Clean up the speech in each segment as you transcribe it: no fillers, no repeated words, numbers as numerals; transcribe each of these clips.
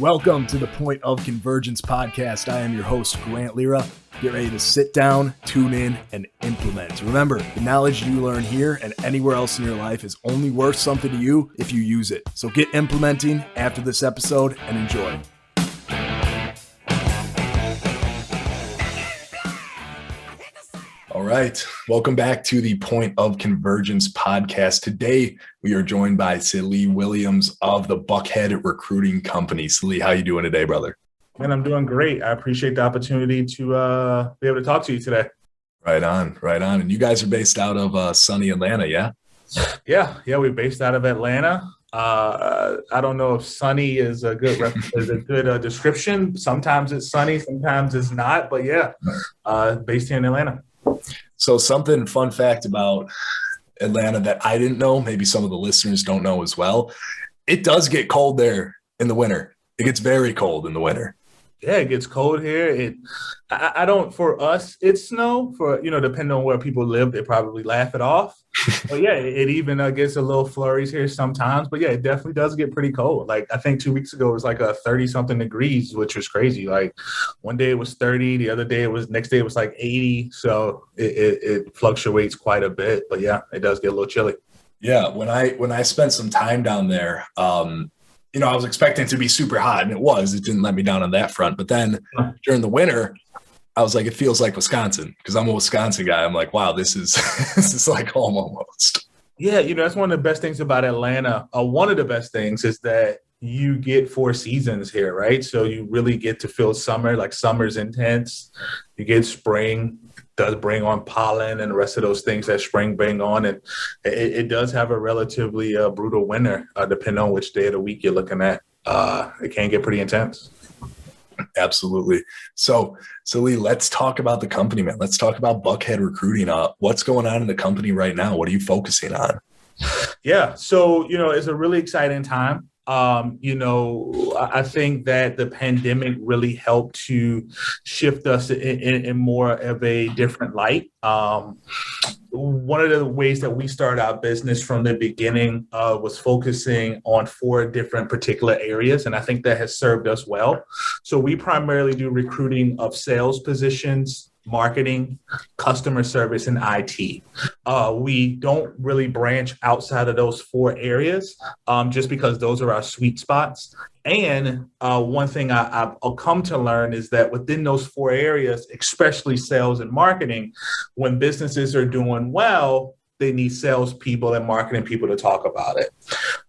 Welcome to the Point of Convergence podcast. I am your host, Grant Lira. Get ready to sit down, tune in, and implement. Remember, the knowledge you learn here and anywhere else in your life is only worth something to you if you use it. So get implementing after this episode and enjoy. All right. Welcome back to the Point of Convergence podcast. Today, we are joined by Silee Williams of the Buckhead Recruiting Company. Silee, how you doing today, brother? Man, I'm doing great. I appreciate the opportunity to be able to talk to you today. Right on. And you guys are based out of sunny Atlanta, yeah? Yeah, we're based out of Atlanta. I don't know if sunny is a good description. Sometimes it's sunny, sometimes it's not. But yeah, based here in Atlanta. So something fun fact about Atlanta that I didn't know, maybe some of the listeners don't know as well. It does get cold there in the winter. It gets very cold in the winter. Yeah, it gets cold here. I don't, for us, it's snow. For, depending on where people live, they probably laugh it off. But yeah, it even gets a little flurries here sometimes. But yeah, it definitely does get pretty cold. Like, I think 2 weeks ago, it was like a 30-something degrees, which was crazy. Like, one day it was 30, the other day next day it was like 80. So it fluctuates quite a bit. But yeah, it does get a little chilly. Yeah, when I spent some time down there, I was expecting it to be super hot, and it didn't let me down on that front. But then during the winter, I was like, it feels like Wisconsin, because I'm a Wisconsin guy. I'm like, wow, this is like home almost. Yeah, that's one of the best things about Atlanta. One of the best things is that you get 4 seasons here, right? So you really get to feel summer, like summer's intense. You get spring, does bring on pollen and the rest of those things that spring bring on. And it does have a relatively brutal winter, depending on which day of the week you're looking at. It can get pretty intense. Absolutely. So Lee, let's talk about the company, man. Let's talk about Buckhead Recruiting. What's going on in the company right now? What are you focusing on? Yeah. So, it's a really exciting time. I think that the pandemic really helped to shift us in more of a different light. One of the ways that we started our business from the beginning was focusing on 4 different particular areas, and I think that has served us well. So we primarily do recruiting of sales positions, marketing, customer service, and IT. We don't really branch outside of those 4 areas just because those are our sweet spots. And one thing I've come to learn is that within those 4 areas, especially sales and marketing, when businesses are doing well, they need salespeople and marketing people to talk about it.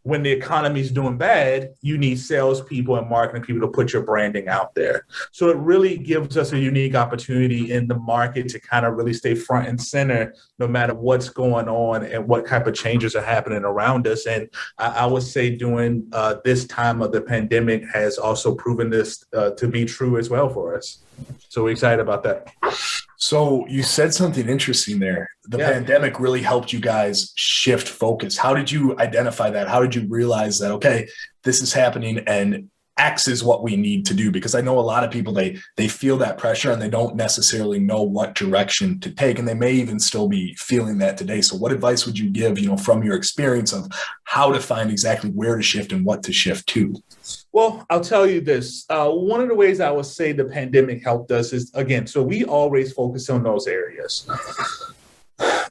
When the economy is doing bad, you need salespeople and marketing people to put your branding out there. So it really gives us a unique opportunity in the market to kind of really stay front and center, no matter what's going on and what type of changes are happening around us. And I would say during this time of the pandemic has also proven this to be true as well for us. So we're excited about that. So you said something interesting there. The pandemic really helped you guys shift focus. How did you identify that? How did you realize that, okay, this is happening and X is what we need to do? Because I know a lot of people, they feel that pressure and they don't necessarily know what direction to take. And they may even still be feeling that today. So what advice would you give, from your experience of how to find exactly where to shift and what to shift to? Well, I'll tell you this. One of the ways I would say the pandemic helped us is, again, so we always focus on those areas.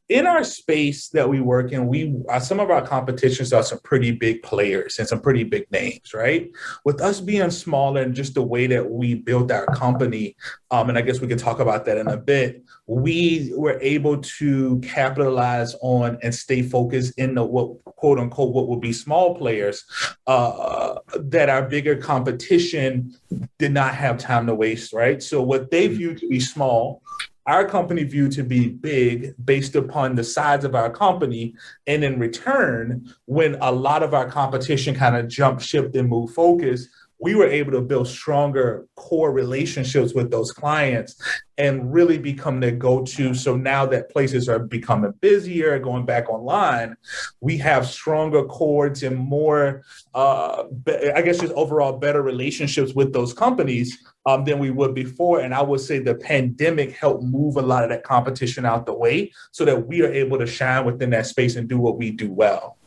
In our space that we work in, some of our competitions are some pretty big players and some pretty big names, right? With us being smaller and just the way that we built our company, and I guess we can talk about that in a bit, we were able to capitalize on and stay focused in the quote unquote, what would be small players that our bigger competition did not have time to waste, right? So what they view to be small, our company viewed to be big based upon the size of our company. And in return, when a lot of our competition kind of jumped ship and moved focus, we were able to build stronger core relationships with those clients and really become their go-to. So now that places are becoming busier, going back online, we have stronger chords and more, just overall better relationships with those companies than we would before. And I would say the pandemic helped move a lot of that competition out the way so that we are able to shine within that space and do what we do well.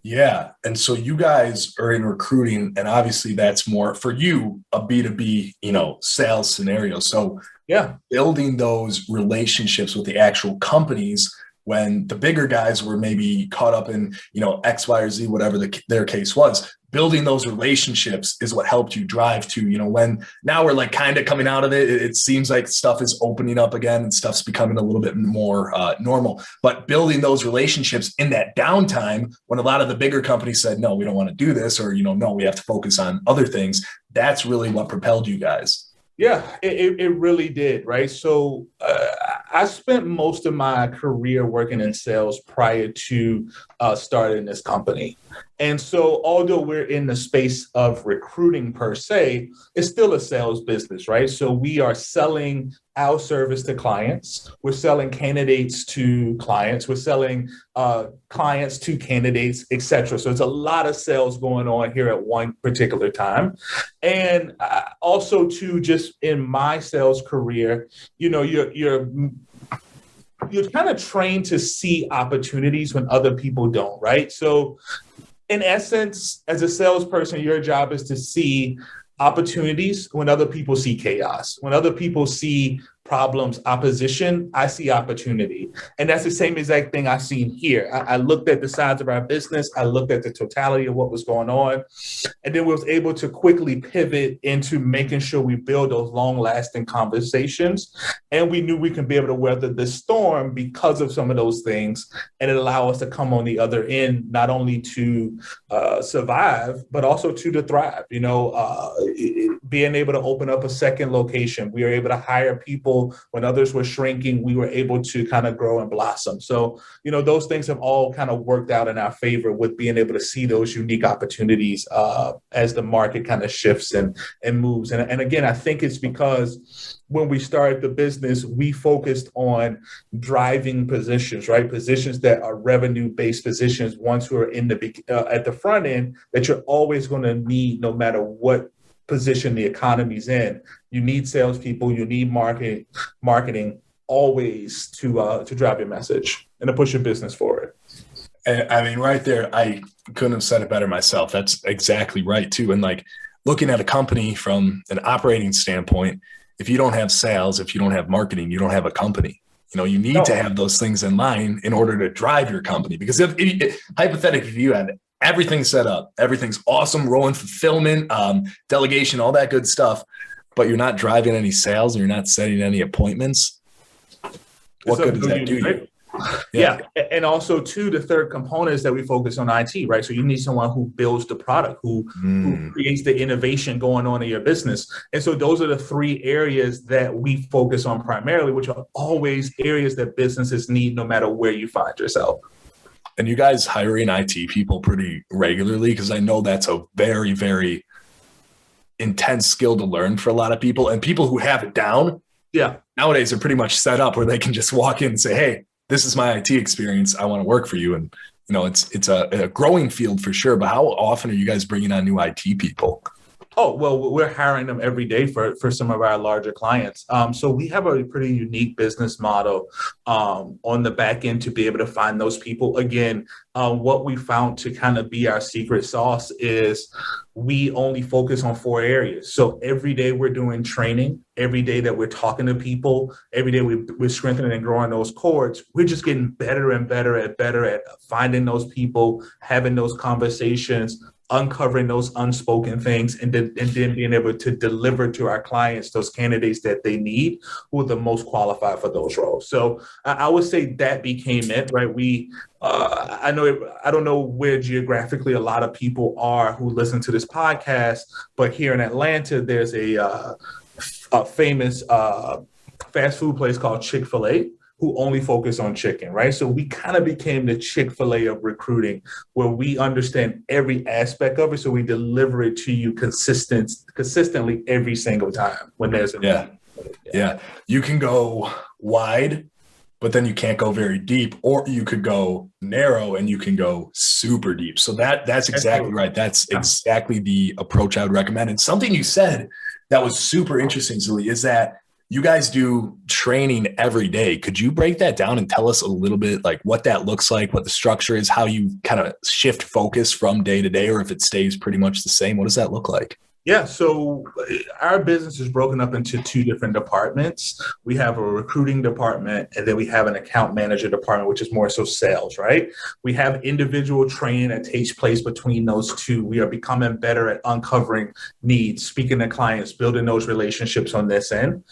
Yeah. And so you guys are in recruiting, and obviously that's more for you, a B2B, sales scenario. So Yeah. building those relationships with the actual companies when the bigger guys were maybe caught up in, X, Y, or Z, whatever their case was. Building those relationships is what helped you drive to, when now we're like kind of coming out of it. It seems like stuff is opening up again and stuff's becoming a little bit more normal. But building those relationships in that downtime when a lot of the bigger companies said, no, we don't want to do this, or, no, we have to focus on other things. That's really what propelled you guys. Yeah, it really did, right? So I spent most of my career working in sales prior to starting this company. And so although we're in the space of recruiting per se, it's still a sales business, right? So we are selling our service to clients. We're selling candidates to clients. We're selling clients to candidates, et cetera. So it's a lot of sales going on here at one particular time. And also too, just in my sales career, you're kind of trained to see opportunities when other people don't, right? So in essence, as a salesperson, your job is to see opportunities when other people see chaos. When other people see problems, opposition, I see opportunity. And that's the same exact thing I've seen here. I looked at the size of our business. I looked at the totality of what was going on. And then we was able to quickly pivot into making sure we build those long-lasting conversations. And we knew we can be able to weather the storm because of some of those things. And it allowed us to come on the other end, not only to survive, but also to thrive. Being able to open up a second location, we were able to hire people when others were shrinking. We were able to kind of grow and blossom. So, those things have all kind of worked out in our favor with being able to see those unique opportunities as the market kind of shifts and moves. And again, I think it's because when we started the business, we focused on driving positions, right? Positions that are revenue-based positions, ones who are in at the front end that you're always going to need no matter what position the economy's in. You need salespeople, you need marketing always to drive your message and to push your business forward. And I mean, right there, I couldn't have said it better myself. That's exactly right too. And like looking at a company from an operating standpoint, if you don't have sales, if you don't have marketing, you don't have a company. You need to have those things in line in order to drive your company. Because hypothetically, if you have everything set up, everything's awesome, rolling fulfillment, delegation, all that good stuff, but you're not driving any sales and you're not setting any appointments, what good does that do you? Yeah. And also too, the third component is that we focus on IT, right? So you need someone who builds the product, who creates the innovation going on in your business. And so those are the three areas that we focus on primarily, which are always areas that businesses need no matter where you find yourself. And you guys hiring IT people pretty regularly? Because I know that's a very, very intense skill to learn for a lot of people. And people who have it down, nowadays are pretty much set up where they can just walk in and say, hey, this is my IT experience. I want to work for you. And, it's a growing field for sure. But how often are you guys bringing on new IT people? Oh, well, we're hiring them every day for some of our larger clients. So we have a pretty unique business model on the back end to be able to find those people. Again, what we found to kind of be our secret sauce is we only focus on 4 areas. So every day we're doing training, every day that we're talking to people, every day we're strengthening and growing those cords. We're just getting better and better at finding those people, having those conversations, uncovering those unspoken things, and then being able to deliver to our clients those candidates that they need who are the most qualified for those roles. So I would say that became it, right? I don't know where geographically a lot of people are who listen to this podcast, but here in Atlanta, there's a famous fast food place called Chick-fil-A who only focus on chicken, right? So we kind of became the Chick-fil-A of recruiting, where we understand every aspect of it. So we deliver it to you consistently every single time when there's a need. Yeah. You can go wide, but then you can't go very deep, or you could go narrow and you can go super deep. So that's exactly right. That's exactly the approach I would recommend. And something you said that was super interesting, Silee, is that You guys do training every day. Could you break that down and tell us a little bit like what that looks like, what the structure is, how you kind of shift focus from day to day, or if it stays pretty much the same? What does that look like? Yeah, so our business is broken up into two different departments. We have a recruiting department, and then we have an account manager department, which is more so sales, right? We have individual training that takes place between those two. We are becoming better at uncovering needs, speaking to clients, building those relationships on this end.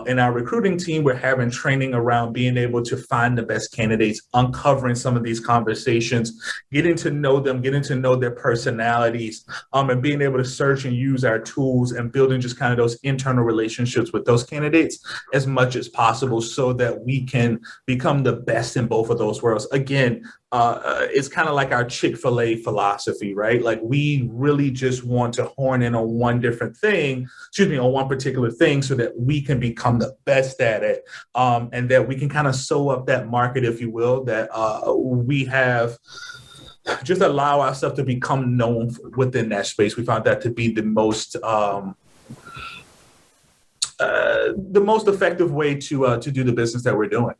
In our recruiting team, we're having training around being able to find the best candidates, uncovering some of these conversations, getting to know them, getting to know their personalities, and being able to search and use our tools and building just kind of those internal relationships with those candidates as much as possible so that we can become the best in both of those worlds. Again, it's kind of like our Chick-fil-A philosophy, right? Like we really just want to hone in on one particular thing so that we can become the best at it, and that we can kind of sew up that market, if you will, that we have. Just allow ourselves to become known within that space. We found that to be the most effective way to do the business that we're doing.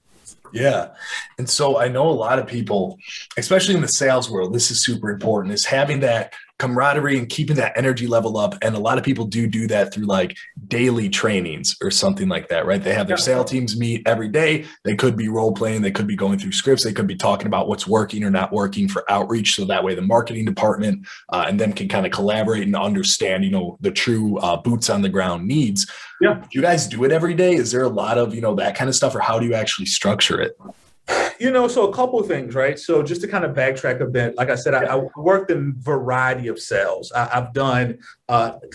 Yeah. And so I know a lot of people, especially in the sales world, this is super important, is having that camaraderie and keeping that energy level up. And a lot of people do that through like daily trainings or something like that, right? They have their sales teams meet every day. They could be role playing. They could be going through scripts. They could be talking about what's working or not working for outreach. So that way the marketing department and them can kind of collaborate and understand, the true boots on the ground needs. Yeah. Do you guys do it every day? Is there a lot of, that kind of stuff, or how do you actually structure it? So a couple of things, right? So just to kind of backtrack a bit, like I said, I worked in a variety of sales. I've done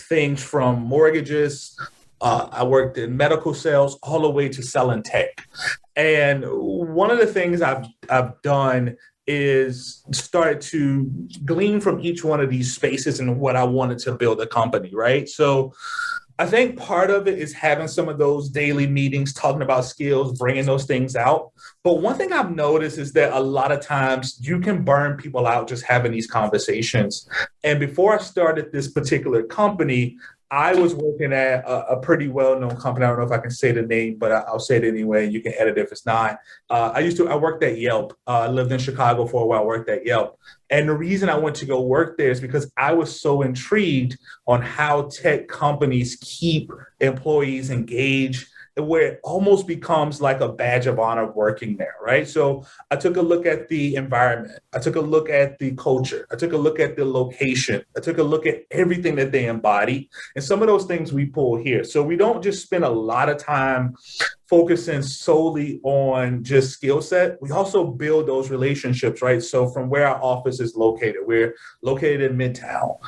things from mortgages. I worked in medical sales all the way to selling tech. And one of the things I've done is started to glean from each one of these spaces and what I wanted to build a company, right? So I think part of it is having some of those daily meetings, talking about skills, bringing those things out. But one thing I've noticed is that a lot of times you can burn people out just having these conversations. And before I started this particular company, I was working at a pretty well-known company. I don't know if I can say the name, but I'll say it anyway. You can edit if it's not. I worked at Yelp. I lived in Chicago for a while, worked at Yelp. And the reason I went to go work there is because I was so intrigued on how tech companies keep employees engaged, where it almost becomes like a badge of honor working there, right? So I took a look at the environment. I took a look at the culture. I took a look at the location. I took a look at everything that they embody. And some of those things we pull here. So we don't just spend a lot of time focusing solely on just skill set. We also build those relationships, right? So from where our office is located, we're located in Midtown.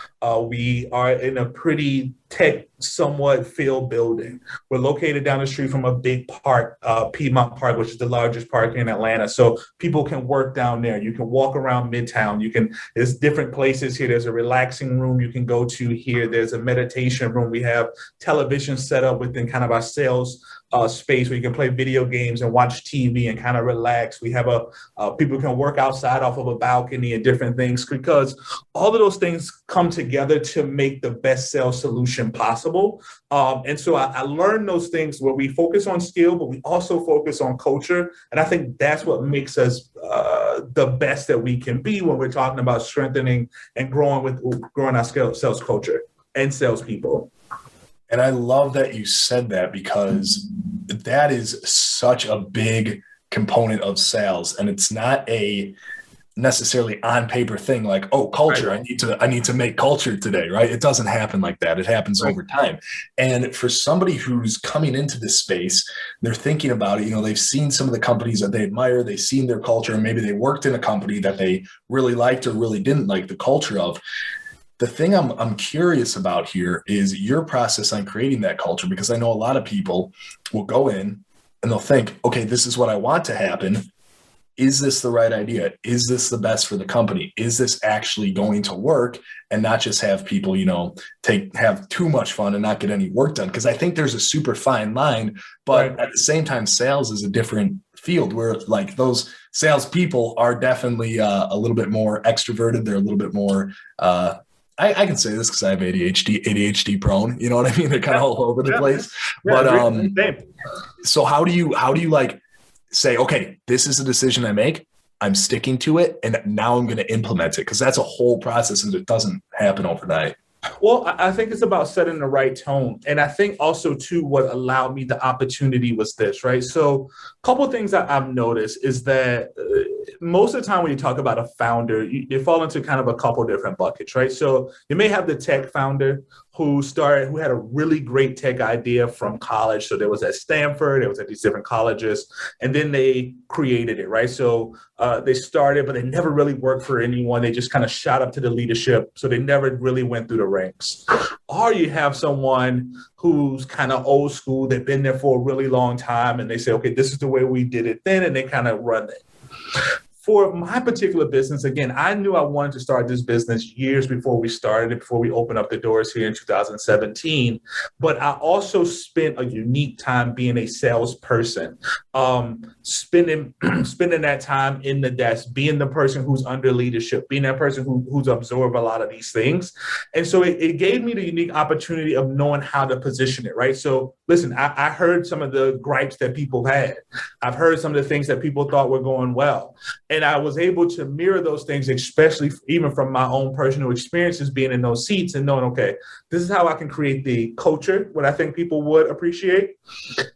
We are in a pretty tech somewhat filled building. We're located down the street from a big park, Piedmont Park, which is the largest park in Atlanta. So people can work down there. You can walk around Midtown. There's different places here. There's a relaxing room you can go to here. There's a meditation room. We have television set up within kind of our sales space where you can play video games and watch TV and kind of relax. We have people can work outside off of a balcony and different things, because all of those things come together to make the best sales solution possible. And so I learned those things where we focus on skill, but we also focus on culture. And I think that's what makes us the best that we can be when we're talking about strengthening and growing our sales culture and salespeople. And I love that you said that, because that is such a big component of sales. And it's not a necessarily on paper thing like, oh, culture, right. I need to make culture today, right? It doesn't happen like that. It happens over time. And for somebody who's coming into this space, they're thinking about it, they've seen some of the companies that they admire, they've seen their culture, and maybe they worked in a company that they really liked or really didn't like the culture of. The thing I'm curious about here is your process on creating that culture, because I know a lot of people will go in and they'll think, okay, this is what I want to happen. Is this the right idea? Is this the best for the company? Is this actually going to work? And not just have people, have too much fun and not get any work done. Because I think there's a super fine line, but at the same time, sales is a different field where like those salespeople are definitely a little bit more extroverted. They're a little bit more, I can say this because I have ADHD prone, you know what I mean? They're kind of all over the place. But so how do you like say, okay, this is a decision I make, I'm sticking to it, and now I'm going to implement it? Because that's a whole process and it doesn't happen overnight. Well, I think it's about setting the right tone. And I think also, too, what allowed me the opportunity was this, right? So a couple of things that I've noticed is that most of the time when you talk about a founder, you fall into kind of a couple different buckets, right? So you may have the tech founder who had a really great tech idea from college. So there was at Stanford, there was at these different colleges, and then they created it, right? So they started, but they never really worked for anyone. They just kind of shot up to the leadership. So they never really went through the ranks. Or you have someone who's kind of old school. They've been there for a really long time, and they say, okay, this is the way we did it then, and they kind of run it. For my particular business, again, I knew I wanted to start this business years before we started it, before we opened up the doors here in 2017. But I also spent a unique time being a salesperson, spending that time in the desk, being the person who's under leadership, being that person who's absorbed a lot of these things. And so it gave me the unique opportunity of knowing how to position it, right? So listen, I heard some of the gripes that people had. I've heard some of the things that people thought were going well. And I was able to mirror those things, especially even from my own personal experiences being in those seats and knowing, okay, this is how I can create the culture, what I think people would appreciate.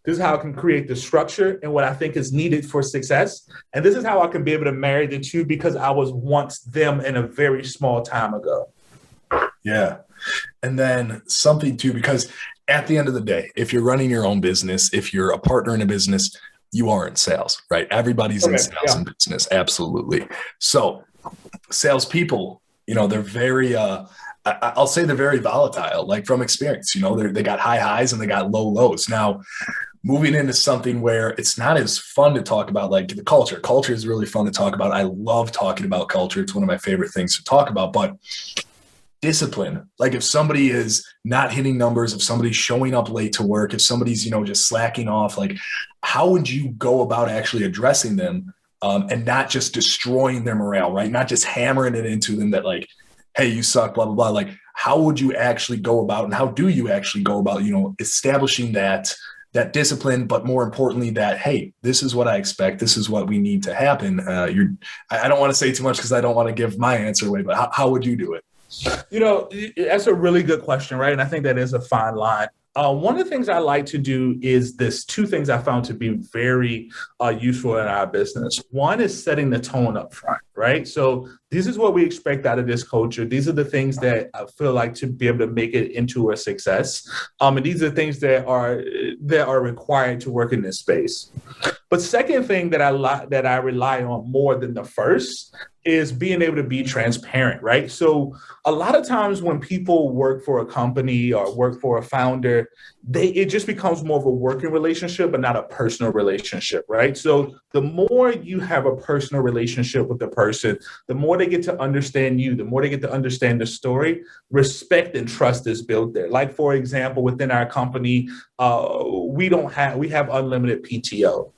This is how I can create the structure and what I think is needed for success. And this is how I can be able to marry the two because I was once them in a very small time ago. Yeah. And then something too, because at the end of the day, if you're running your own business, if you're a partner in a business, you are in sales, right? Everybody's in sales and business. Absolutely. So salespeople, they're very, I'll say they're very volatile, like from experience, they got high highs and they got low lows. Now, moving into something where it's not as fun to talk about, like the culture. Culture is really fun to talk about. I love talking about culture. It's one of my favorite things to talk about, but discipline. Like if somebody is not hitting numbers, if somebody's showing up late to work, if somebody's, just slacking off, like how would you go about actually addressing them and not just destroying their morale, right? Not just hammering it into them that like, hey, you suck, blah, blah, blah. Like how would you actually go about and how do you actually go about, establishing that discipline, but more importantly that, hey, this is what I expect. This is what we need to happen. I don't want to say too much because I don't want to give my answer away, but how would you do it? That's a really good question, right? And I think that is a fine line. One of the things I like to do is two things I found to be very useful in our business. One is setting the tone up front, right? So this is what we expect out of this culture. These are the things that I feel like to be able to make it into a success. And these are things that are required to work in this space. But second thing that I rely on more than the first is being able to be transparent, right? So a lot of times when people work for a company or work for a founder, it just becomes more of a working relationship, but not a personal relationship, right? So the more you have a personal relationship with the person, the more they get to understand you, the more they get to understand the story, respect and trust is built there. Like, for example, within our company, we have unlimited PTO.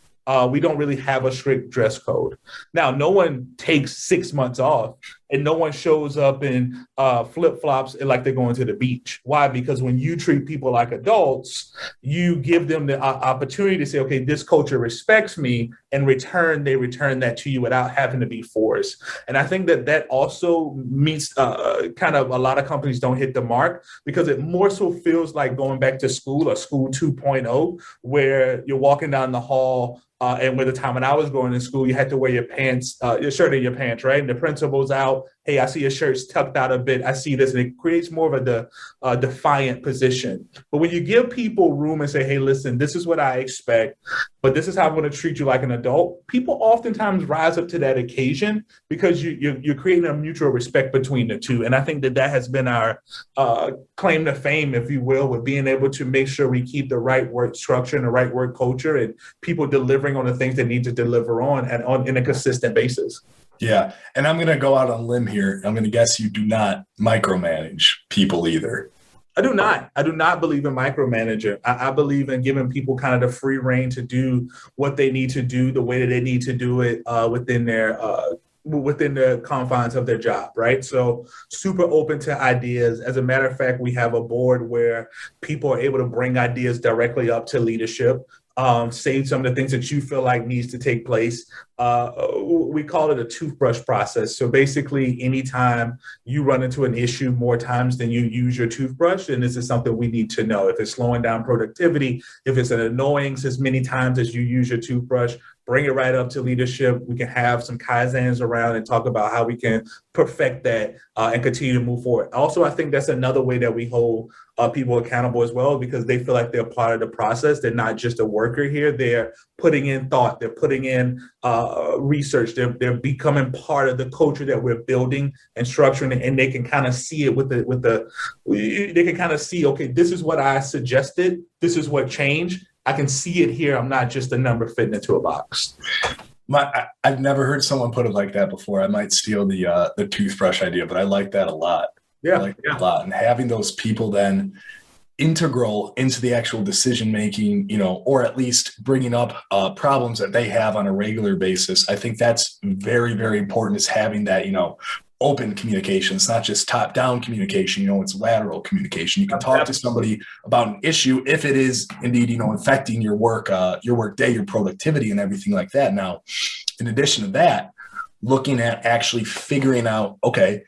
We don't really have a strict dress code. Now, no one takes 6 months off and no one shows up in flip-flops like they're going to the beach. Why? Because when you treat people like adults, you give them the opportunity to say, okay, this culture respects me, and they return that to you without having to be forced. And I think that also meets kind of a lot of companies don't hit the mark because it more so feels like going back to school or school 2.0, where you're walking down the hall and with the time when I was going to school, you had to wear your shirt in your pants, right? And the principal's out. Hey, I see your shirt's tucked out a bit. I see this. And it creates more of a defiant position. But when you give people room and say, hey, listen, this is what I expect, but this is how I'm going to treat you like an adult, people oftentimes rise up to that occasion because you're creating a mutual respect between the two. And I think that has been our claim to fame, if you will, with being able to make sure we keep the right work structure and the right work culture and people delivering on the things they need to deliver on in a consistent basis. Yeah. And I'm going to go out on a limb here. I'm going to guess you do not micromanage people either. I do not. I do not believe in micromanaging. I believe in giving people kind of the free reign to do what they need to do, the way that they need to do it within within the confines of their job, right? So super open to ideas. As a matter of fact, we have a board where people are able to bring ideas directly up to leadership. Say some of the things that you feel like needs to take place. We call it a toothbrush process. So basically, anytime you run into an issue more times than you use your toothbrush, then this is something we need to know. If it's slowing down productivity, if it's an annoyance as many times as you use your toothbrush, bring it right up to leadership. We can have some Kaizens around and talk about how we can perfect that and continue to move forward. Also, I think that's another way that we hold people accountable as well, because they feel like they're part of the process. They're not just a worker here. They're putting in thought. They're putting in research. They're becoming part of the culture that we're building and structuring, and they can kind of see it they can kind of see, okay, this is what I suggested. This is what changed. I can see it here. I'm not just a number fitting into a box. I've never heard someone put it like that before. I might steal the toothbrush idea, but I like that a lot. Yeah, I like that a lot. And having those people then integral into the actual decision making, or at least bringing up problems that they have on a regular basis. I think that's very, very important, is having that, open communication. It's not just top down communication, it's lateral communication. You can talk to somebody about an issue if it is indeed, affecting your work day, your productivity and everything like that. Now, in addition to that, looking at actually figuring out, okay,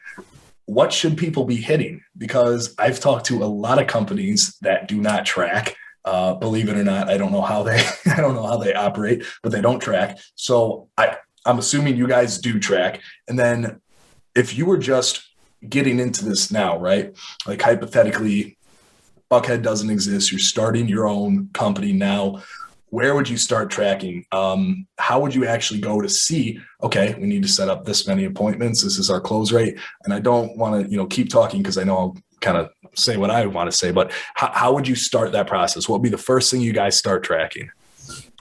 what should people be hitting? Because I've talked to a lot of companies that do not track. Believe it or not, I don't know how they operate, but they don't track. So I'm assuming you guys do track. And then if you were just getting into this now, right? Like hypothetically, Buckhead doesn't exist. You're starting your own company now. Where would you start tracking? How would you actually go to see, okay, we need to set up this many appointments. This is our close rate. And I don't want to, keep talking because I know I'll kind of say what I want to say, but how would you start that process? What would be the first thing you guys start tracking?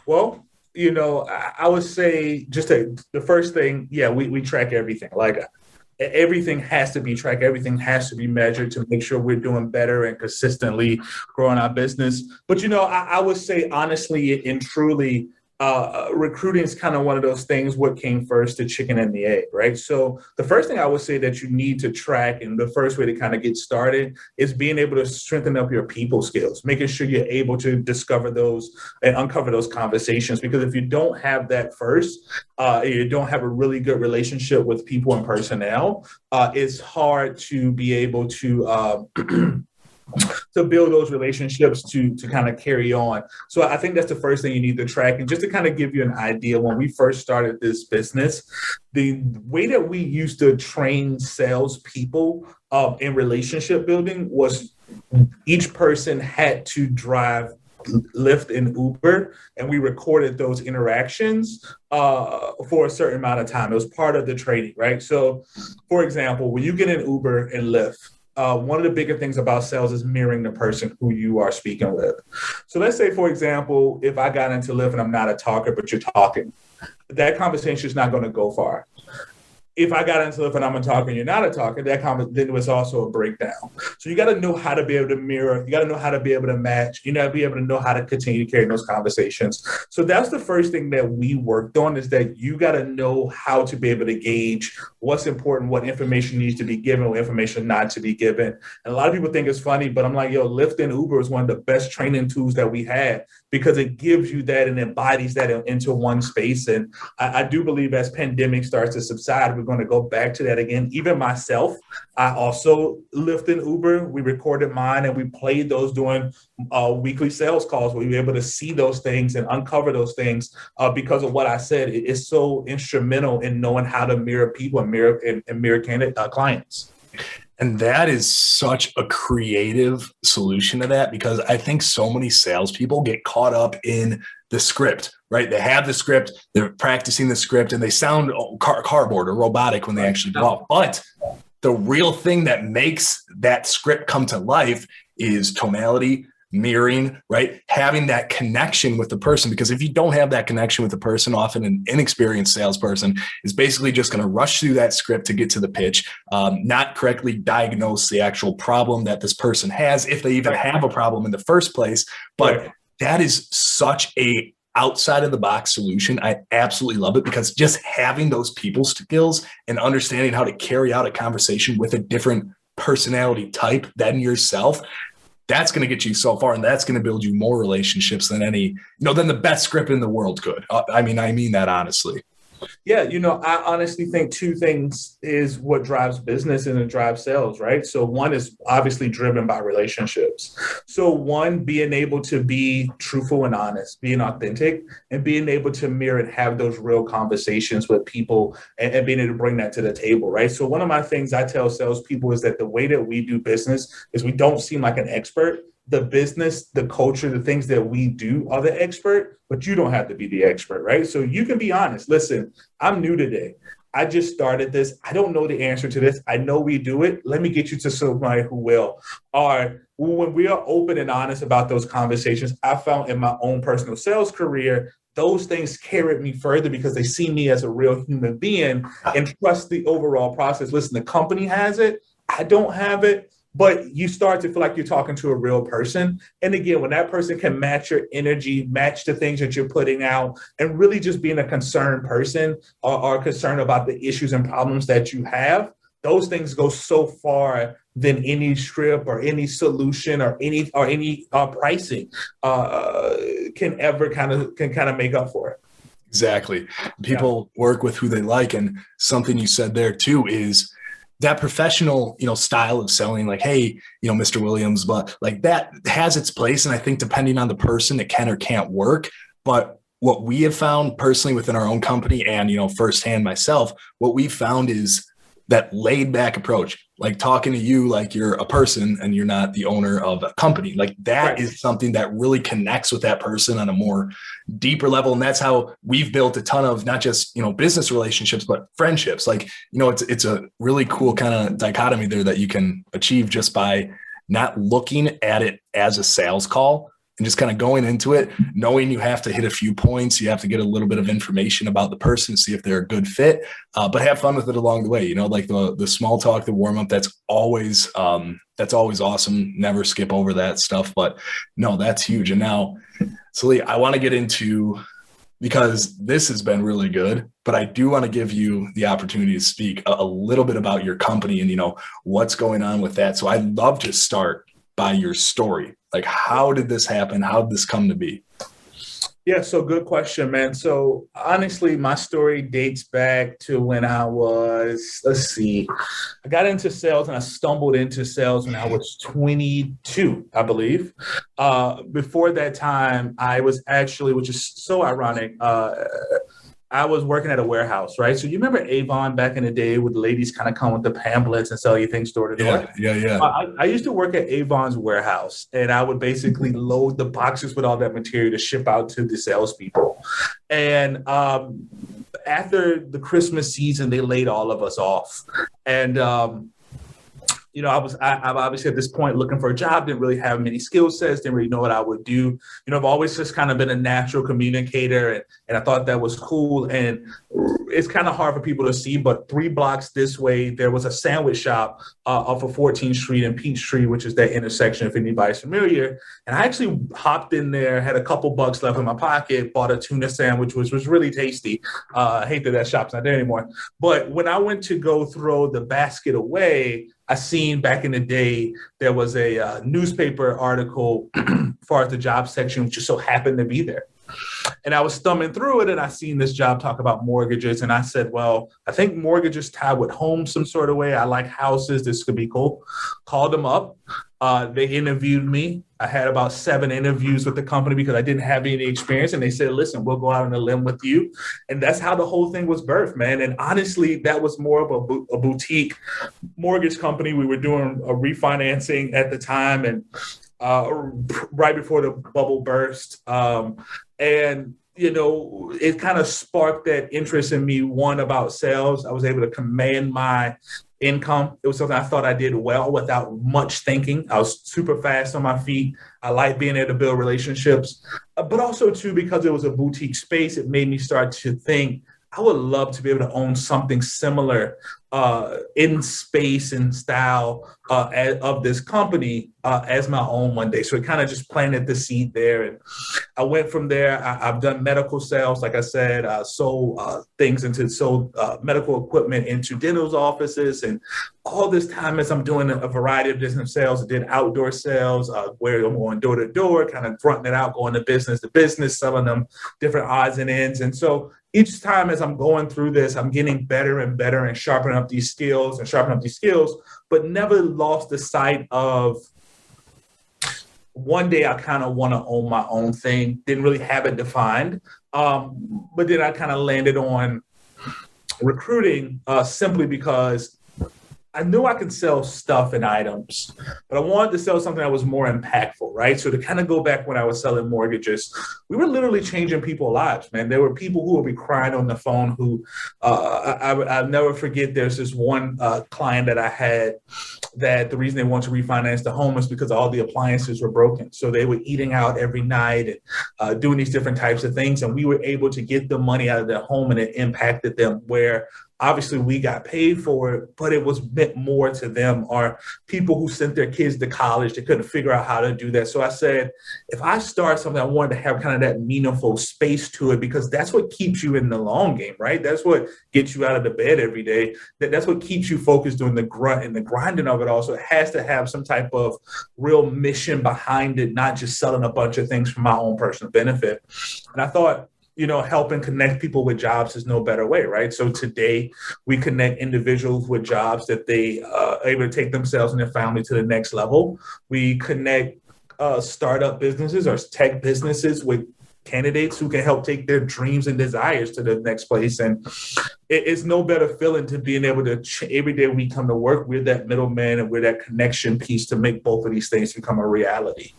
Well, I would say the first thing, we track everything. Like everything has to be tracked. Everything has to be measured to make sure we're doing better and consistently growing our business. But, I would say honestly and truly, recruiting is kind of one of those things, what came first, the chicken and the egg, right? So the first thing I would say that you need to track, and the first way to kind of get started, is being able to strengthen up your people skills, making sure you're able to discover those and uncover those conversations. Because if you don't have that first, you don't have a really good relationship with people and personnel, it's hard to be able to build those relationships to kind of carry on. So I think that's the first thing you need to track. And just to kind of give you an idea, when we first started this business, the way that we used to train salespeople in relationship building was each person had to drive Lyft and Uber, and we recorded those interactions for a certain amount of time. It was part of the training, right? So, for example, when you get in Uber and Lyft, one of the bigger things about sales is mirroring the person who you are speaking with. So let's say, for example, if I got into Lyft and I'm not a talker, but you're talking, that conversation is not going to go far. If I got into Lyft and I'm a talker and you're not a talker, then it was also a breakdown. So you got to know how to be able to mirror. You got to know how to be able to match. You got to be able to know how to continue to carry those conversations. So that's the first thing that we worked on, is that you got to know how to be able to gauge what's important, what information needs to be given, what information not to be given. And a lot of people think it's funny, but I'm like, Lyft and Uber is one of the best training tools that we had, because it gives you that and embodies that into one space. And I do believe as pandemic starts to subside, we're going to go back to that again. Even myself, I also Lyft and Uber. We recorded mine and we played those during weekly sales calls, where we were able to see those things and uncover those things because of what I said. It's so instrumental in knowing how to mirror people and mirror candidate clients. And that is such a creative solution to that, because I think so many salespeople get caught up in the script, right? They have the script, they're practicing the script, and they sound cardboard or robotic when they actually go out. But the real thing that makes that script come to life is tonality, mirroring, right? Having that connection with the person, because if you don't have that connection with the person, often an inexperienced salesperson is basically just going to rush through that script to get to the pitch, not correctly diagnose the actual problem that this person has, if they even have a problem in the first place. But that is such a outside of the box solution. I absolutely love it because just having those people skills and understanding how to carry out a conversation with a different personality type than yourself, that's going to get you so far, and that's going to build you more relationships than than the best script in the world could. I mean that honestly. Yeah, I honestly think two things is what drives business and it drives sales, right? So one is obviously driven by relationships. So one, being able to be truthful and honest, being authentic, and being able to mirror and have those real conversations with people and being able to bring that to the table, right? So one of my things I tell salespeople is that the way that we do business is we don't seem like an expert. The business, the culture, the things that we do are the expert, but you don't have to be the expert, right? So you can be honest. Listen, I'm new today. I just started this. I don't know the answer to this. I know we do it. Let me get you to somebody who will. Or when we are open and honest about those conversations, I found in my own personal sales career, those things carried me further because they see me as a real human being and trust the overall process. Listen, the company has it. I don't have it. But you start to feel like you're talking to a real person. And again, when that person can match your energy, match the things that you're putting out, and really just being a concerned person or concerned about the issues and problems that you have, those things go so far than any script or any solution or any pricing can ever kind of make up for it. Exactly. People work with who they like. And something you said there too is that professional, style of selling, like, hey, Mr. Williams, but like that has its place. And I think depending on the person, it can or can't work. But what we have found personally within our own company and, firsthand myself, what we found is that laid back approach, like talking to you like you're a person and you're not the owner of a company. Like that right. is something that really connects with that person on a more deeper level. And that's how we've built a ton of not just, business relationships, but friendships. Like, it's a really cool kind of dichotomy there that you can achieve just by not looking at it as a sales call and just kind of going into it, knowing you have to hit a few points, you have to get a little bit of information about the person, see if they're a good fit, but have fun with it along the way. Like the small talk, the warm up, that's always awesome. Never skip over that stuff, but no, that's huge. And now, Silee, I want to get into, because this has been really good, but I do want to give you the opportunity to speak a little bit about your company and, what's going on with that. So I'd love to start by your story. Like, how did this happen? How did this come to be? Yeah, so good question, man. So honestly, my story dates back to when I was, I got into sales and I stumbled into sales when I was 22, I believe. Before that time, I was actually, which is so ironic, I was working at a warehouse, right? So you remember Avon back in the day where the ladies kind of come with the pamphlets and sell you things door to door? Yeah. I used to work at Avon's warehouse, and I would basically load the boxes with all that material to ship out to the salespeople. And after the Christmas season, they laid all of us off. And I'm obviously at this point looking for a job, didn't really have many skill sets, didn't really know what I would do. I've always just kind of been a natural communicator, and I thought that was cool. And it's kind of hard for people to see, but 3 blocks this way, there was a sandwich shop off of 14th Street and Peachtree, which is that intersection, if anybody's familiar. And I actually hopped in there, had a couple bucks left in my pocket, bought a tuna sandwich, which was really tasty. I hate that shop's not there anymore. But when I went to go throw the basket away, I seen back in the day, there was a newspaper article as far as the job section, which just so happened to be there. And I was thumbing through it and I seen this job talk about mortgages. And I said, well, I think mortgages tie with homes some sort of way. I like houses. This could be cool. Called them up. They interviewed me. I had about 7 interviews with the company because I didn't have any experience. And they said, listen, we'll go out on a limb with you. And that's how the whole thing was birthed, man. And honestly, that was more of a boutique mortgage company. We were doing a refinancing at the time and right before the bubble burst. And it kind of sparked that interest in me, one, about sales. I was able to command my income. It was something I thought I did well without much thinking. I was super fast on my feet. I like being able to build relationships, but also too, because it was a boutique space, it made me start to think I would love to be able to own something similar in space and style of this company as my own one day. So it kind of just planted the seed there. And I went from there. I've done medical sales. Like I said, sold medical equipment into dental offices. And all this time as I'm doing a variety of different sales, I did outdoor sales where I'm going door to door, kind of fronting it out, going to business, selling them different odds and ends. And so each time as I'm going through this, I'm getting better and better and sharpening up these skills, but never lost the sight of one day I kind of want to own my own thing. Didn't really have it defined. But then I kind of landed on recruiting simply because I knew I could sell stuff and items, but I wanted to sell something that was more impactful, right? So to kind of go back when I was selling mortgages, we were literally changing people's lives, man. There were people who would be crying on the phone who I'll never forget. There's this one client that I had that the reason they wanted to refinance the home was because all the appliances were broken. So they were eating out every night and doing these different types of things. And we were able to get the money out of their home, and it impacted them where obviously we got paid for it, but it was meant more to them, or people who sent their kids to college, they couldn't figure out how to do that. So I said, if I start something, I wanted to have kind of that meaningful space to it, because that's what keeps you in the long game, right? That's what gets you out of the bed every day. That's what keeps you focused doing the grunt and the grinding of it all. So it has to have some type of real mission behind it, not just selling a bunch of things for my own personal benefit. And I thought, helping connect people with jobs is no better way, right? So today we connect individuals with jobs that they are able to take themselves and their family to the next level. We connect startup businesses or tech businesses with candidates who can help take their dreams and desires to the next place. And it's no better feeling to being able to, every day we come to work, we're that middleman and we're that connection piece to make both of these things become a reality.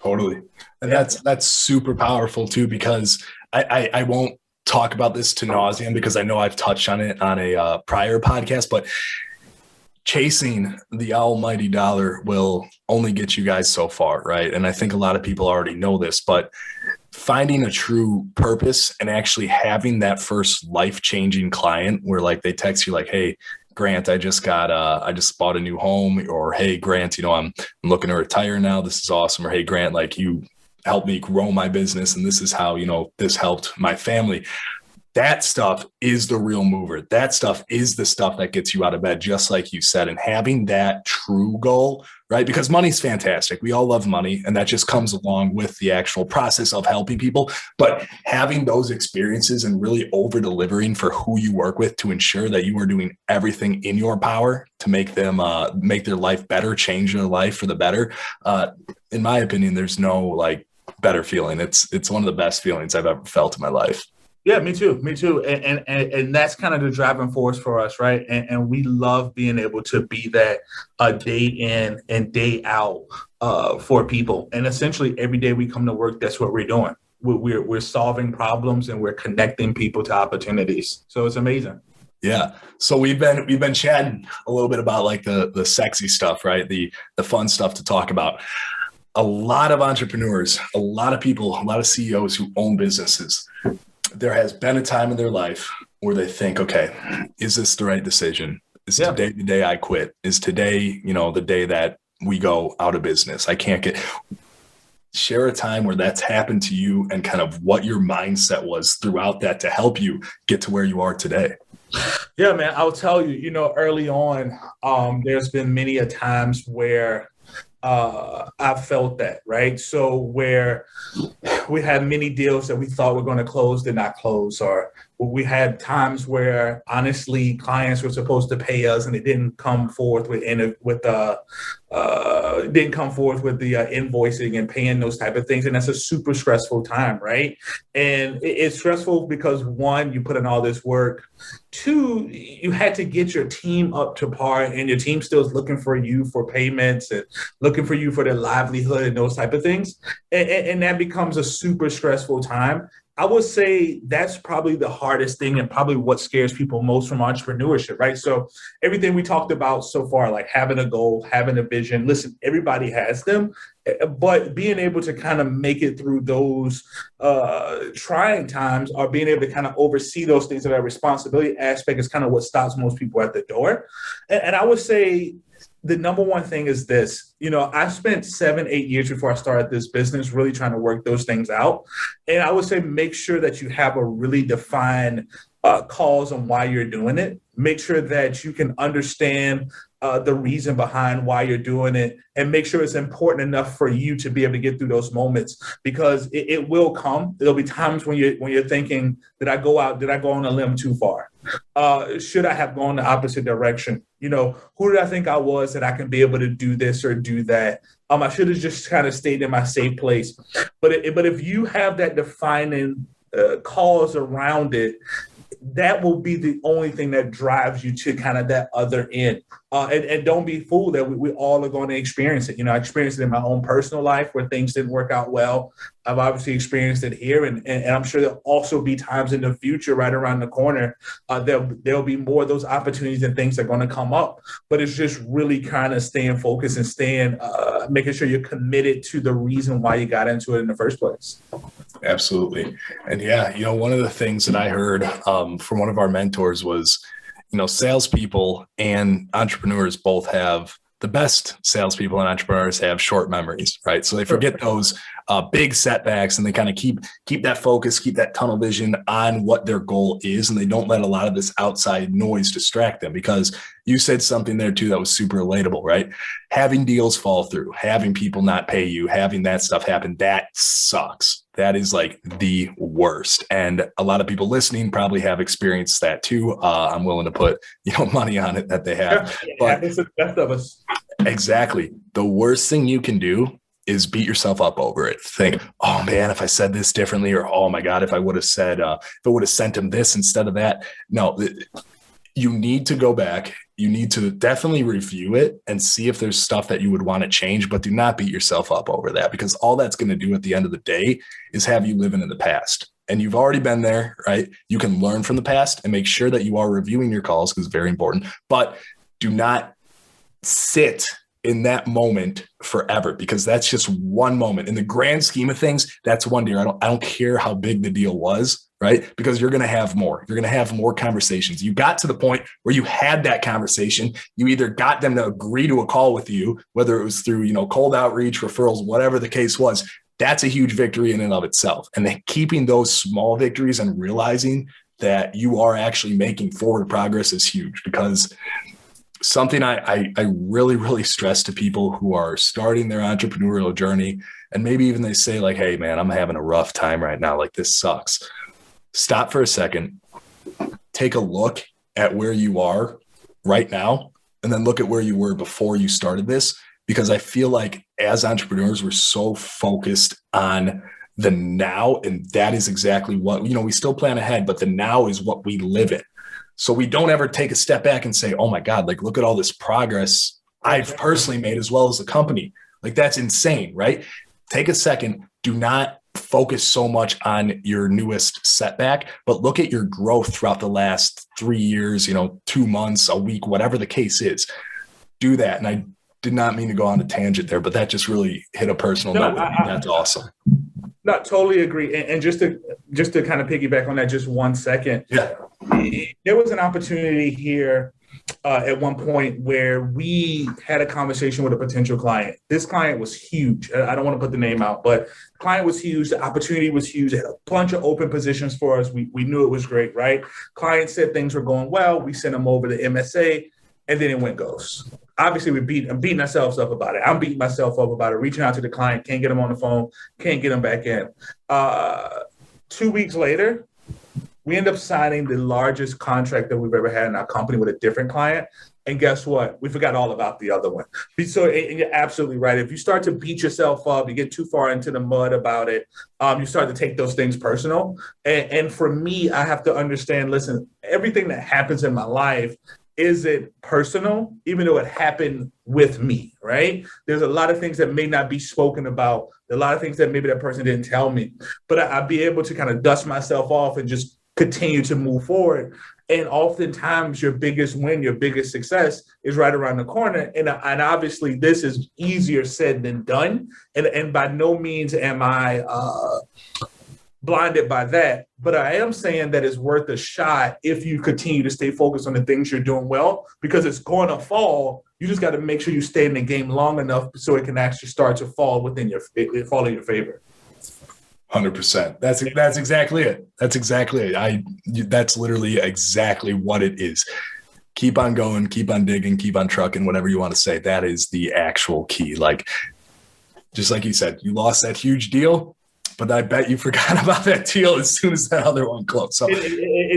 Totally. And that's super powerful too, because I won't talk about this to nauseam because I know I've touched on it on a prior podcast, but chasing the almighty dollar will only get you guys so far, right? And I think a lot of people already know this, but finding a true purpose and actually having that first life-changing client where like they text you like, hey, Grant, I just bought a new home, or hey, Grant, I'm looking to retire now. This is awesome. Or hey, Grant, like you helped me grow my business, and this is how, this helped my family. That stuff is the real mover. That stuff is the stuff that gets you out of bed, just like you said, and having that true goal, right? Because money's fantastic. We all love money, and that just comes along with the actual process of helping people. But having those experiences and really over-delivering for who you work with to ensure that you are doing everything in your power to make them make their life better, change their life for the better. In my opinion, there's no better feeling. It's one of the best feelings I've ever felt in my life. Yeah, me too. And that's kind of the driving force for us, right? And we love being able to be that day in and day out for people. And essentially every day we come to work, that's what we're doing. We're solving problems and we're connecting people to opportunities. So it's amazing. Yeah. So we've been chatting a little bit about like the sexy stuff, right? The fun stuff to talk about. A lot of entrepreneurs, a lot of people, a lot of CEOs who own businesses, there has been a time in their life where they think, okay, is this the right decision? Is today the day I quit? Is today, the day that we go out of business? I can't share a time where that's happened to you and kind of what your mindset was throughout that to help you get to where you are today. Yeah, man, I'll tell you, early on, there's been many a times where I felt that, right? So where we had many deals that we thought were going to close, did not close, or we had times where honestly clients were supposed to pay us and it didn't come forth with the invoicing and paying those type of things. And that's a super stressful time, right? And it's stressful because one, you put in all this work. Two, you had to get your team up to par, and your team still is looking for you for payments and looking for you for their livelihood and those type of things. And that becomes a super stressful time. I would say that's probably the hardest thing and probably what scares people most from entrepreneurship, right? So everything we talked about so far, like having a goal, having a vision, listen, everybody has them, but being able to kind of make it through those trying times, or being able to kind of oversee those things, of that responsibility aspect, is kind of what stops most people at the door. And I would say the number one thing is this. I spent 7-8 years before I started this business really trying to work those things out. And I would say make sure that you have a really defined cause on why you're doing it. Make sure that you can understand the reason behind why you're doing it, and make sure it's important enough for you to be able to get through those moments, because it will come. There'll be times when you're thinking, did I go on a limb too far? Should I have gone the opposite direction? Who did I think I was that I can be able to do this or do that? I should have just kind of stayed in my safe place. But if you have that defining cause around it, that will be the only thing that drives you to kind of that other end. And don't be fooled that we all are going to experience it. I experienced it in my own personal life where things didn't work out well. I've obviously experienced it here. And I'm sure there'll also be times in the future right around the corner. There'll be more of those opportunities and things that are going to come up. But it's just really kind of staying focused and making sure you're committed to the reason why you got into it in the first place. Absolutely. And yeah, one of the things that I heard from one of our mentors was, salespeople and entrepreneurs both have, the best salespeople and entrepreneurs have short memories, right? So they forget those big setbacks, and they kind of keep that focus, keep that tunnel vision on what their goal is. And they don't let a lot of this outside noise distract them, because you said something there too that was super relatable, right? Having deals fall through, having people not pay you, having that stuff happen, that sucks. That is like the worst. And a lot of people listening probably have experienced that too. I'm willing to put, money on it that they have. Yeah, but it's the best of us. Exactly. The worst thing you can do is beat yourself up over it. Think, oh man, if I said this differently, or oh my God, if I would have said, if I would have sent him this instead of that. No, you need to go back. You need to definitely review it and see if there's stuff that you would want to change, but do not beat yourself up over that, because all that's going to do at the end of the day is have you living in the past. And you've already been there, right? You can learn from the past and make sure that you are reviewing your calls, because it's very important, but do not sit in that moment forever, because that's just one moment. In the grand scheme of things, that's one deal. I don't care how big the deal was, right? Because you're going to have more. You're going to have more conversations. You got to the point where you had that conversation. You either got them to agree to a call with you, whether it was through, cold outreach, referrals, whatever the case was. That's a huge victory in and of itself. And then keeping those small victories and realizing that you are actually making forward progress is huge, because something I really, really stress to people who are starting their entrepreneurial journey, and maybe even they say like, hey man, I'm having a rough time right now. Like, this sucks. Stop for a second, take a look at where you are right now, and then look at where you were before you started this. Because I feel like as entrepreneurs, we're so focused on the now, and that is exactly what, we still plan ahead, but the now is what we live in. So we don't ever take a step back and say, oh my God, like, look at all this progress I've personally made as well as the company. Like, that's insane, right? Take a second. Do not focus so much on your newest setback, but look at your growth throughout the last 3 years, 2 months, a week, whatever the case is. Do that. And I did not mean to go on a tangent there, but that just really hit a personal note with me. That's awesome. No, totally agree. And just to kind of piggyback on that just 1 second. Yeah. There was an opportunity here at one point where we had a conversation with a potential client. This client was huge. I don't want to put the name out, but the client was huge. The opportunity was huge. They had a bunch of open positions for us. We knew it was great, right? Client said things were going well. We sent them over the MSA, and then it went ghost. Obviously, I'm beating ourselves up about it. I'm beating myself up about it, reaching out to the client, can't get them on the phone, can't get them back in. 2 weeks later, we end up signing the largest contract that we've ever had in our company with a different client. And guess what? We forgot all about the other one. So, and you're absolutely right. If you start to beat yourself up, you get too far into the mud about it, you start to take those things personal. And for me, I have to understand, listen, everything that happens in my life isn't personal, even though it happened with me, right? There's a lot of things that may not be spoken about, a lot of things that maybe that person didn't tell me, but I'd be able to kind of dust myself off and just continue to move forward. And oftentimes your biggest win, your biggest success is right around the corner. And obviously this is easier said than done. And by no means am I blinded by that, but I am saying that it's worth a shot if you continue to stay focused on the things you're doing well, because it's going to fall. You just got to make sure you stay in the game long enough so it can actually start to fall in your favor. 100%. That's exactly it. That's exactly it. That's literally exactly what it is. Keep on going, keep on digging, keep on trucking, whatever you want to say. That is the actual key. Like, just like you said, you lost that huge deal, but I bet you forgot about that deal as soon as that other one closed. So it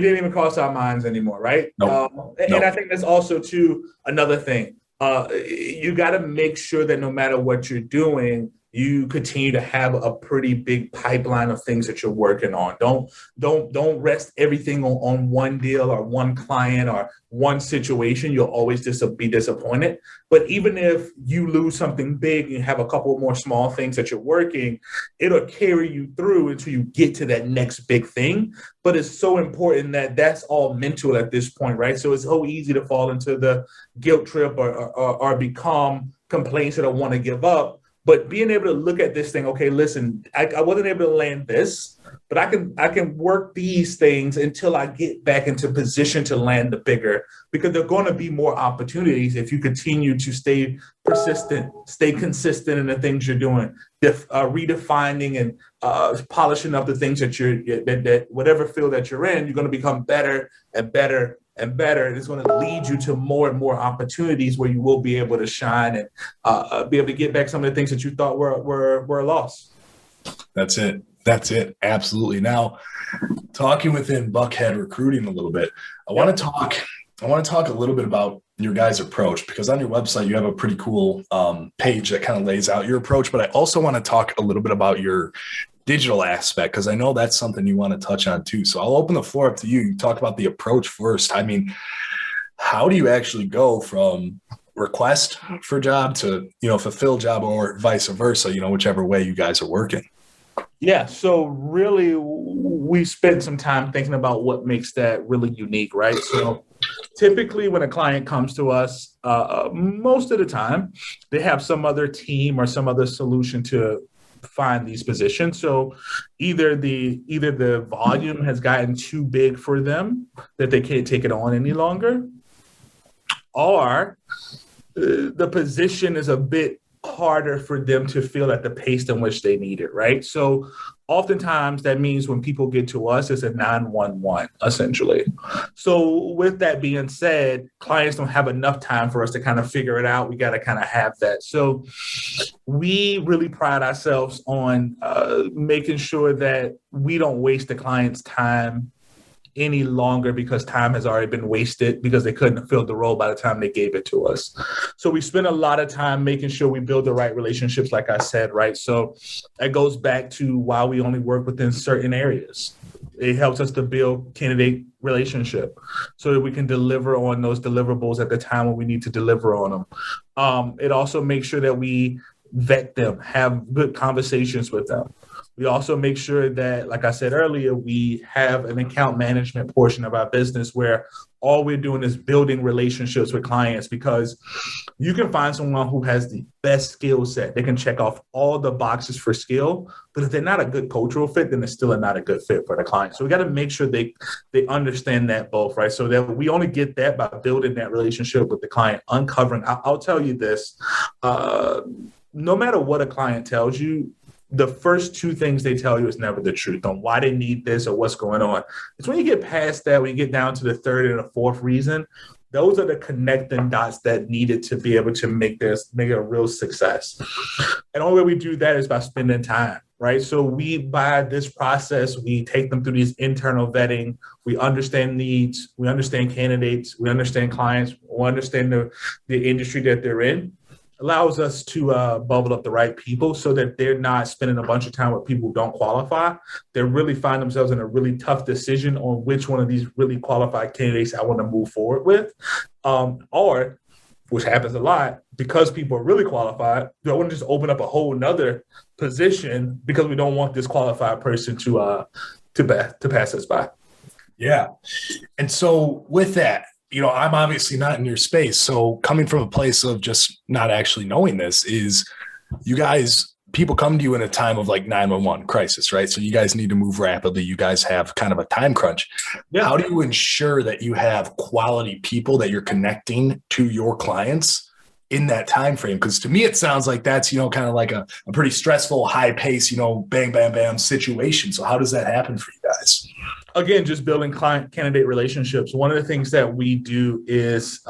didn't even cross our minds anymore, right? Nope. And I think that's also too another thing. You got to make sure that no matter what you're doing, you continue to have a pretty big pipeline of things that you're working on. Don't rest everything on one deal or one client or one situation. You'll always be disappointed. But even if you lose something big and you have a couple more small things that you're working, it'll carry you through until you get to that next big thing. But it's so important that that's all mental at this point, right? So it's so easy to fall into the guilt trip or become complacent or want to give up. But being able to look at this thing, okay, listen, I wasn't able to land this, but I can work these things until I get back into position to land the bigger, because there are going to be more opportunities if you continue to stay persistent, stay consistent in the things you're doing, redefining and polishing up the things that whatever field that you're in, you're going to become better and better and better. And it's going to lead you to more and more opportunities where you will be able to shine and be able to get back some of the things that you thought were a loss. That's it. Absolutely. Now, talking within Buckhead Recruiting a little bit, I want to talk a little bit about your guys' approach, because on your website, you have a pretty cool page that kind of lays out your approach. But I also want to talk a little bit about your digital aspect, because I know that's something you want to touch on too. So I'll open the floor up to you. You talk about the approach first. I mean, how do you actually go from request for job to, fulfill job, or vice versa, whichever way you guys are working? Yeah. So really, we spent some time thinking about what makes that really unique, right? So typically when a client comes to us, most of the time they have some other team or some other solution to find these positions. So either the volume has gotten too big for them that they can't take it on any longer, or the position is a bit harder for them to feel at the pace in which they need it, right? So oftentimes that means when people get to us, it's a 911 essentially. So with that being said, clients don't have enough time for us to kind of figure it out. We got to kind of have that. So we really pride ourselves on making sure that we don't waste the client's time any longer, because time has already been wasted because they couldn't fill the role by the time they gave it to us. So we spend a lot of time making sure we build the right relationships, like I said, right? So that goes back to why we only work within certain areas. It helps us to build candidate relationship so that we can deliver on those deliverables at the time when we need to deliver on them. It also makes sure that we vet them, have good conversations with them. We also make sure that, like I said earlier, we have an account management portion of our business where all we're doing is building relationships with clients, because you can find someone who has the best skill set. They can check off all the boxes for skill, but if they're not a good cultural fit, then they're still not a good fit for the client. So we got to make sure they understand that both, right? So that we only get that by building that relationship with the client, uncovering. I'll tell you this, no matter what a client tells you, the first two things they tell you is never the truth on why they need this or what's going on. It's when you get past that, when you get down to the third and the fourth reason, those are the connecting dots that needed to be able to make it a real success. And the only way we do that is by spending time, right? So by this process, we take them through these internal vetting. We understand needs. We understand candidates. We understand clients. We understand the industry that they're in. allows us to bubble up the right people so that they're not spending a bunch of time with people who don't qualify. They really find themselves in a really tough decision on which one of these really qualified candidates I want to move forward with. Or, which happens a lot, because people are really qualified, do I want to just open up a whole nother position because we don't want this qualified person to pass us by? Yeah. And so with that, I'm obviously not in your space. So coming from a place of just not actually knowing this is people come to you in a time of like 911 crisis, right? So you guys need to move rapidly. You guys have kind of a time crunch. Yeah. How do you ensure that you have quality people that you're connecting to your clients in that time frame? Because to me, it sounds like that's, kind of like a pretty stressful, high pace, bang, bam, bam situation. So how does that happen for you guys? Again, just building client-candidate relationships. One of the things that we do is,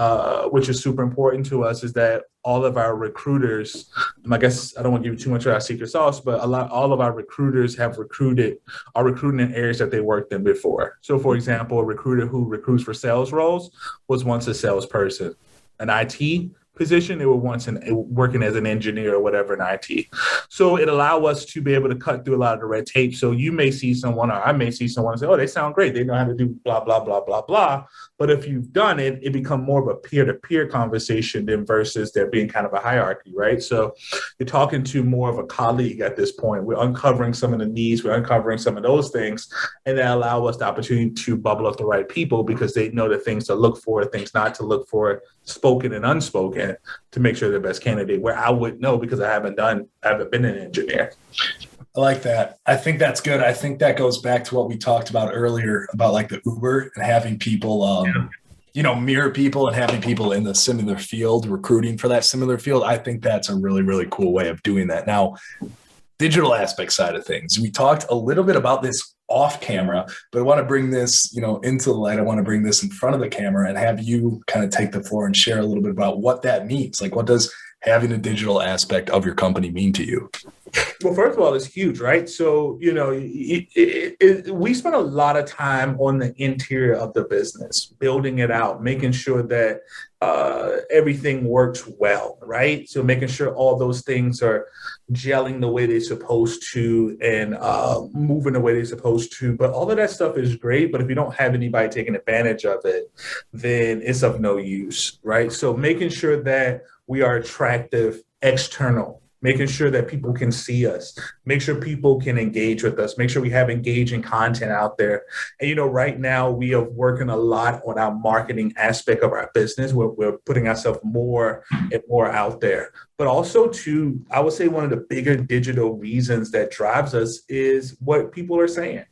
which is super important to us, is that all of our recruiters, I guess I don't want to give you too much of our secret sauce, but all of our recruiters are recruiting in areas that they worked in before. So, for example, a recruiter who recruits for sales roles was once a salesperson. An IT position, they were once working as an engineer or whatever in IT. So it allowed us to be able to cut through a lot of the red tape. So you may see someone, or I may see someone and say, oh, they sound great. They know how to do blah, blah, blah, blah, blah. But if you've done it, it becomes more of a peer-to-peer conversation than versus there being kind of a hierarchy, right? So you're talking to more of a colleague at this point. We're uncovering some of the needs. We're uncovering some of those things. And that allow us the opportunity to bubble up the right people because they know the things to look for, things not to look for, spoken and unspoken, to make sure they're the best candidate, where I wouldn't know because I haven't been an engineer. I like that. I think that's good. I think that goes back to what we talked about earlier about like the Uber and having people, mirror people and having people in the similar field, recruiting for that similar field. I think that's a really, really cool way of doing that. Now, digital aspect side of things. We talked a little bit about this off camera, but I want to bring this, into the light. I want to bring this in front of the camera and have you kind of take the floor and share a little bit about what that means. Like, what does having a digital aspect of your company mean to you? Well, first of all, it's huge, right? So, we spend a lot of time on the interior of the business, building it out, making sure that everything works well, right? So making sure all those things are gelling the way they're supposed to and moving the way they're supposed to. But all of that stuff is great. But if you don't have anybody taking advantage of it, then it's of no use, right? So making sure that we are attractive external, making sure that people can see us, make sure people can engage with us, make sure we have engaging content out there. And, right now we are working a lot on our marketing aspect of our business. We're putting ourselves more and more out there. But also too, I would say one of the bigger digital reasons that drives us is what people are saying,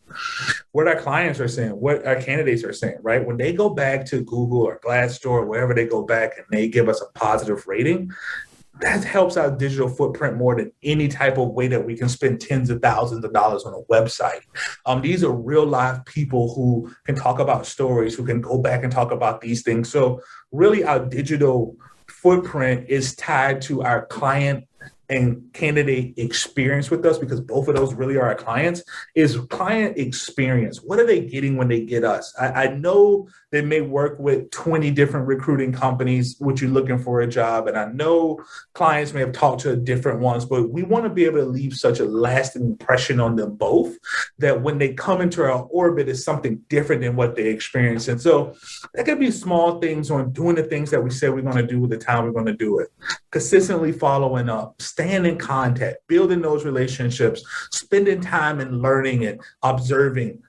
what our clients are saying, what our candidates are saying, right? When they go back to Google or Glassdoor or wherever they go back and they give us a positive rating, that helps our digital footprint more than any type of way that we can spend tens of thousands of dollars on a website. These are real live people who can talk about stories, who can go back and talk about these things. So really our digital footprint is tied to our client and candidate experience with us, because both of those really are our clients, is client experience. What are they getting when they get us? I know they may work with 20 different recruiting companies, which you're looking for a job. And I know clients may have talked to different ones, but we want to be able to leave such a lasting impression on them both that when they come into our orbit, it's something different than what they experience. And so that could be small things on doing the things that we said we're going to do with the time we're going to do it, consistently following up, staying in contact, building those relationships, spending time and learning and observing.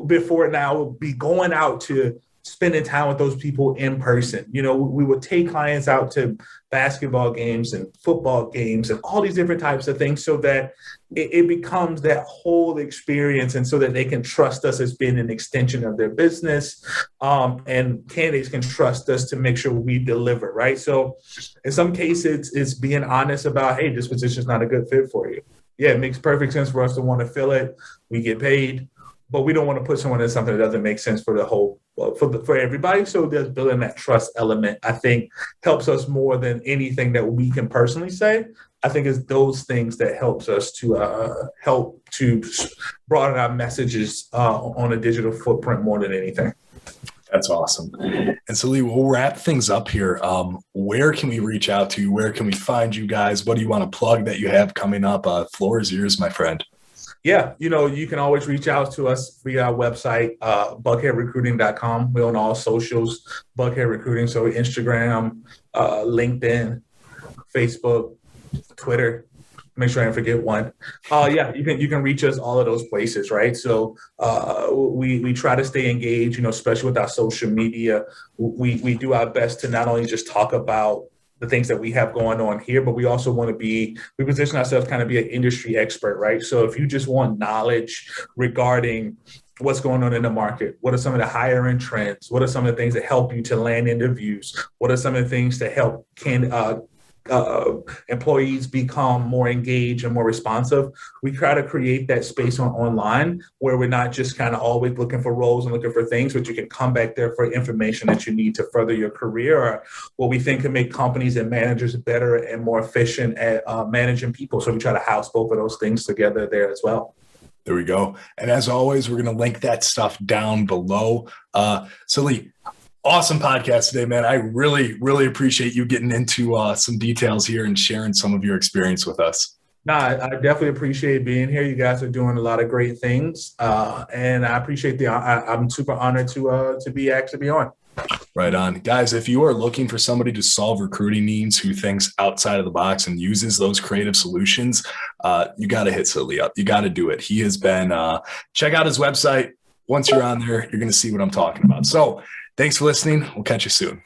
Before now, we'll be going out to spending time with those people in person. We would take clients out to basketball games and football games and all these different types of things so that it becomes that whole experience, and so that they can trust us as being an extension of their business, and candidates can trust us to make sure we deliver, right? So in some cases, it's being honest about, hey, this position is not a good fit for you. Yeah, it makes perfect sense for us to want to fill it. We get paid, but we don't want to put someone in something that doesn't make sense for the whole, for everybody. So there's building that trust element, I think, helps us more than anything that we can personally say. I think it's those things that helps us to help to broaden our messages on a digital footprint more than anything. That's awesome. And Silee, we'll wrap things up here. Where can we reach out to you? Where can we find you guys? What do you want to plug that you have coming up? Floor is yours, my friend. Yeah, you can always reach out to us via our website, buckheadrecruiting.com. We're on all socials, Buckhead Recruiting. So Instagram, LinkedIn, Facebook, Twitter. Make sure I don't forget one. You can reach us all of those places, right? So we try to stay engaged, especially with our social media. We do our best to not only just talk about the things that we have going on here, but we also want to we position ourselves kind of be an industry expert, right? So if you just want knowledge regarding what's going on in the market, what are some of the hiring trends? What are some of the things that help you to land interviews? What are some of the things that help employees become more engaged and more responsive? We try to create that space online where we're not just kind of always looking for roles and looking for things, but you can come back there for information that you need to further your career, or what we think can make companies and managers better and more efficient at managing people. So we try to house both of those things together there as well. There we go. And as always, we're going to link that stuff down below. Silee, awesome podcast today, man. I really, really appreciate you getting into some details here and sharing some of your experience with us. No, I definitely appreciate being here. You guys are doing a lot of great things, and I appreciate I'm super honored to be on. Right on. Guys, if you are looking for somebody to solve recruiting needs who thinks outside of the box and uses those creative solutions, you got to hit Silee up. You got to do it. He has been, check out his website. Once you're on there, you're going to see what I'm talking about. So thanks for listening. We'll catch you soon.